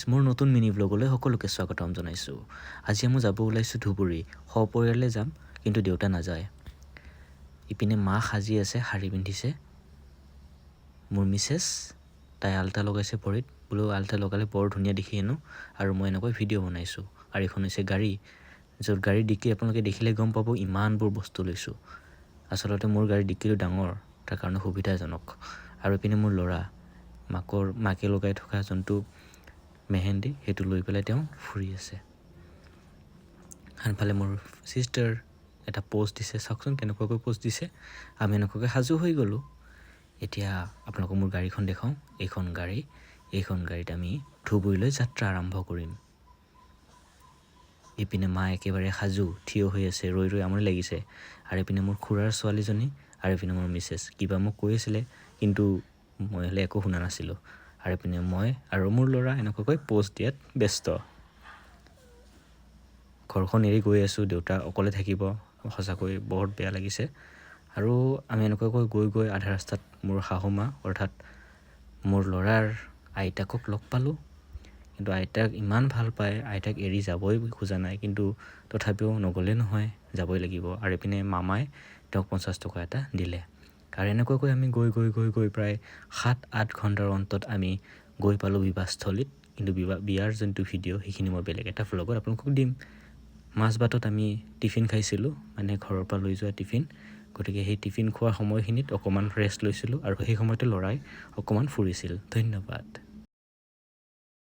মোৰ নতুন মিনি ব্লগলৈ সকলোকে স্বাগতম জনাইছোঁ। আজি মই যাব ওলাইছোঁ ধুবুৰী। সপৰিয়ালে যাম, কিন্তু দেউতা নাযায়। ইপিনে মা সাজি আছে, শাৰী পিন্ধিছে। মোৰ মিছেছ তাই আল্টা লগাইছে ভৰিত, বোলো আল্টা লগালে বৰ ধুনীয়া দেখি হেনো, আৰু মই এনেকৈ ভিডিঅ' বনাইছোঁ। আৰু এইখন হৈছে গাড়ী, য'ত গাড়ীৰ ডিক্কি আপোনালোকে দেখিলে গম পাব ইমানবোৰ বস্তু লৈছোঁ। আচলতে মোৰ গাড়ীৰ ডিক্কিটো ডাঙৰ, তাৰ কাৰণে সুবিধাজনক। আৰু ইপিনে মোৰ ল'ৰা, মাকে লগাই থকা যোনটো মেহেন্দি, সেইটো লৈ পেলাই তেওঁ ফুৰি আছে। আনফালে মোৰ ছিষ্টাৰ এটা প'ষ্ট দিছে, চাওকচোন কেনেকুৱাকৈ প'ষ্ট দিছে। আমি এনেকুৱাকৈ সাজু হৈ গ'লোঁ। এতিয়া আপোনালোকক মোৰ গাড়ীখন দেখাওঁ। এইখন গাড়ীত আমি ধুবুৰীলৈ যাত্ৰা আৰম্ভ কৰিম। ইপিনে মা একেবাৰে সাজু, থিয় হৈ আছে, ৰৈ আমনি লাগিছে। আৰু ইপিনে মোৰ খুৰাৰ ছোৱালীজনী, আৰু ইপিনে মোৰ মিছেছ কিবা মোক কৈ আছিলে, কিন্তু মই হ'লে একো শুনা নাছিলোঁ। আৰু ইপিনে মই আৰু মোৰ ল'ৰা এনেকুৱাকৈ প'ষ্ট দিয়াত ব্যস্ত। ঘৰখন এৰি গৈ আছোঁ, দেউতা অকলে থাকিব, সঁচাকৈ বহুত বেয়া লাগিছে। আৰু আমি এনেকুৱাকৈ গৈ আধা ৰাস্তাত মোৰ শাহুমা অৰ্থাৎ মোৰ ল'ৰাৰ আইতাকক লগ পালোঁ। কিন্তু আইতাক ইমান ভাল পায়, আইতাক এৰি যাবই খোজা নাই, কিন্তু তথাপিও নগ'লে নহয়, যাবই লাগিব। আৰু ইপিনে মামাই তেওঁক 50 টকা এটা দিলে। আৰু এনেকুৱাকৈ আমি গৈ প্ৰায় 7-8 ঘণ্টাৰ অন্তত আমি গৈ পালোঁ বিবাহস্থলীত। কিন্তু বিয়াৰ যোনটো ভিডিঅ' সেইখিনি মই বেলেগ এটা ভ্লগত আপোনালোকক দিম। মাজবাটত আমি টিফিন খাইছিলোঁ, মানে ঘৰৰ পৰা লৈ যোৱা টিফিন। গতিকে সেই টিফিন খোৱাৰ সময়খিনিত অকণমান ৰেষ্ট লৈছিলোঁ, আৰু সেই সময়তে ল'ৰাই অকণমান ফুৰিছিল। ধন্যবাদ।